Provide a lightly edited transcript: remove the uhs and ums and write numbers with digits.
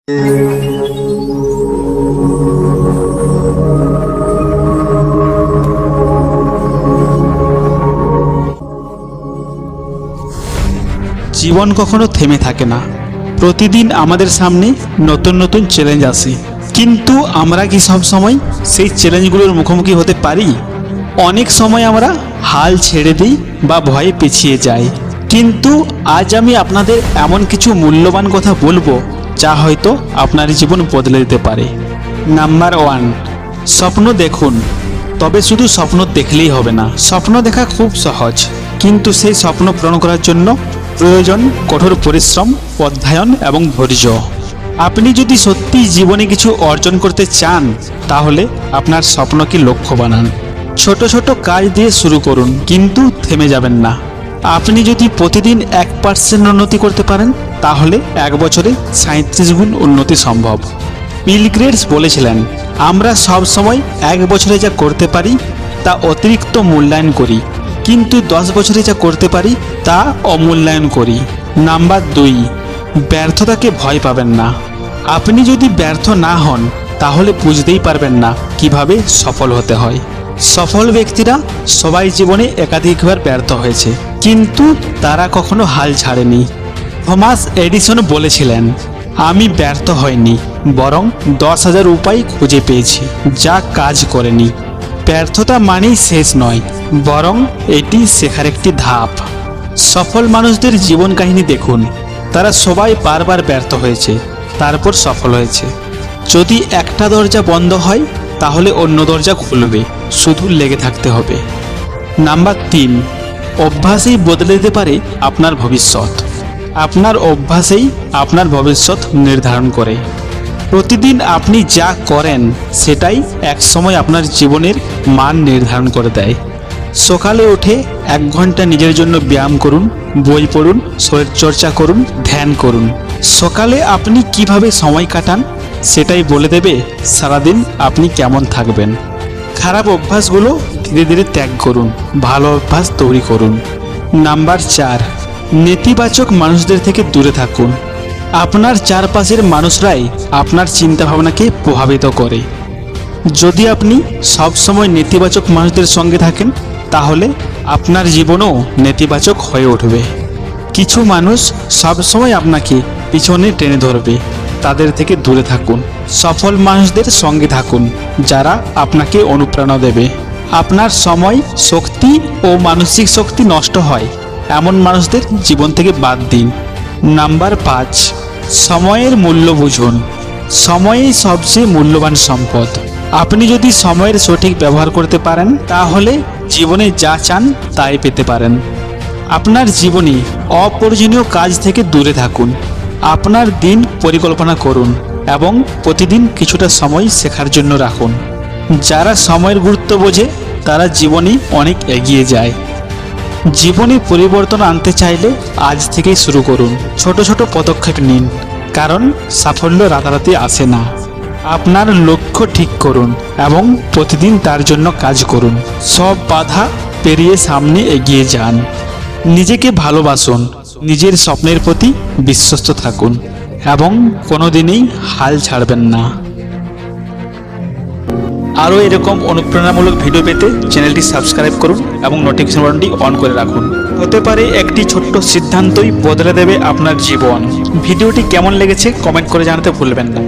জীবন কখনো থেমে থাকে না। প্রতিদিন আমাদের সামনে নতুন নতুন চ্যালেঞ্জ আসে, কিন্তু আমরা কি সব সময় সেই চ্যালেঞ্জগুলোর মুখোমুখি হতে পারি? অনেক সময় আমরা হাল ছেড়ে দিই বা ভয়ে পিছিয়ে যাই। কিন্তু আজ আমি আপনাদের এমন কিছু মূল্যবান কথা বলবো যা হয়তো আপনার জীবন বদলে দিতে পারে। নাম্বার 1, স্বপ্ন দেখুন, তবে শুধু স্বপ্ন দেখলেই হবে না। স্বপ্ন দেখা খুব সহজ, কিন্তু সেই স্বপ্ন পূরণ করার জন্য প্রয়োজন কঠোর পরিশ্রম, অধ্যয়ন এবং ধৈর্য। আপনি যদি সত্যি জীবনে কিছু অর্জন করতে চান, তাহলে আপনার স্বপ্নকে লক্ষ্য বানান। ছোট ছোট কাজ দিয়ে শুরু করুন, কিন্তু থেমে যাবেন না। আপনি যদি প্রতিদিন 1% উন্নতি করতে পারেন, তাহলে 1 বছরে 37 গুণ উন্নতি সম্ভব। বিল গেটস বলেছিলেন, আমরা সব সময় 1 বছরে যা করতে পারি তা অতিরিক্ত মূল্যায়ন করি, কিন্তু 10 বছরে যা করতে পারি তা অমূল্যায়ন করি। নাম্বার 2, ব্যর্থতাকে ভয় পাবেন না। আপনি যদি ব্যর্থ না হন, তাহলে বুঝতেই পারবেন না কিভাবে সফল হতে হয়। সফল ব্যক্তিরা সবাই জীবনে একাধিকবার ব্যর্থ হয়েছে, কিন্তু তারা কখনো হাল ছাড়েনি। থমাস এডিসন বলেছিলেন, আমি ব্যর্থ হইনি, বরং 10,000 উপায় খুঁজে পেয়েছি যা কাজ করেনি। ব্যর্থতা মানেই শেষ নয়, বরং এটি শেখার একটি ধাপ। সফল মানুষদের জীবন কাহিনী দেখুন, তারা সবাই বারবার ব্যর্থ হয়েছে, তারপর সফল হয়েছে। যদি একটা দরজা বন্ধ হয়, তাহলে অন্য দরজা খুলবে, শুধু লেগে থাকতে হবে। নাম্বার 3, অভ্যাসই বদলে দিতে পারে আপনার ভবিষ্যৎ। আপনার অভ্যাসেই আপনার ভবিষ্যৎ নির্ধারণ করে। প্রতিদিন আপনি যা করেন সেটাই একসময় আপনার জীবনের মান নির্ধারণ করে দেয়। সকালে উঠে 1 ঘন্টা নিজের জন্য ব্যায়াম করুন, বই পড়ুন, শরীরচর্চা করুন, ধ্যান করুন। সকালে আপনি কিভাবে সময় কাটান সেটাই বলে দেবে সারাদিন আপনি কেমন থাকবেন। খারাপ অভ্যাসগুলো ধীরে ধীরে ত্যাগ করুন, ভালো অভ্যাস তৈরি করুন। নাম্বার 4, নেতিবাচক মানুষদের থেকে দূরে থাকুন। আপনার চারপাশের মানুষরাই আপনার চিন্তাভাবনাকে প্রভাবিত করে। যদি আপনি সবসময় নেতিবাচক মানুষদের সঙ্গে থাকেন, তাহলে আপনার জীবনও নেতিবাচক হয়ে উঠবে। কিছু মানুষ সবসময় আপনাকে পিছনে টেনে ধরবে, তাদের থেকে দূরে থাকুন। সফল মানুষদের সঙ্গে থাকুন, যারা আপনাকে অনুপ্রেরণা দেবে। আপনার সময়, শক্তি ও মানসিক শক্তি নষ্ট হয় এমন মানুষদের জীবন থেকে বাদ দিন। নাম্বার 5, সময়ের মূল্য বুঝুন। সময়ই সবচেয়ে মূল্যবান সম্পদ। আপনি যদি সময়ের সঠিক ব্যবহার করতে পারেন, তাহলে জীবনে যা চান তাই পেতে পারেন। আপনার জীবনে অপ্রয়োজনীয় কাজ থেকে দূরে থাকুন। আপনার দিন পরিকল্পনা করুন এবং প্রতিদিন কিছুটা সময় শেখার জন্য রাখুন। যারা সময়ের গুরুত্ব বোঝে, তারা জীবনে অনেক এগিয়ে যায়। জীবনে পরিবর্তন আনতে চাইলে আজ থেকেই শুরু করুন। ছোট ছোট পদক্ষেপ নিন, কারণ সাফল্য রাতারাতি আসে না। আপনার লক্ষ্য ঠিক করুন এবং প্রতিদিন তার জন্য কাজ করুন। সব বাধা পেরিয়ে সামনে এগিয়ে যান। নিজেকে ভালোবাসুন, নিজের স্বপ্নের প্রতি বিশ্বস্ত থাকুন এবং কোনোদিনই হাল ছাড়বেন না। আরও এরকম অনুপ্রেরণামূলক ভিডিও পেতে চ্যানেলটি সাবস্ক্রাইব করুন এবং নোটিফিকেশন বাটনটি অন করে রাখুন। হতে পারে একটি ছোট্ট সিদ্ধান্তই বদলে দেবে আপনার জীবন। ভিডিওটি কেমন লেগেছে কমেন্ট করে জানাতে ভুলবেন না।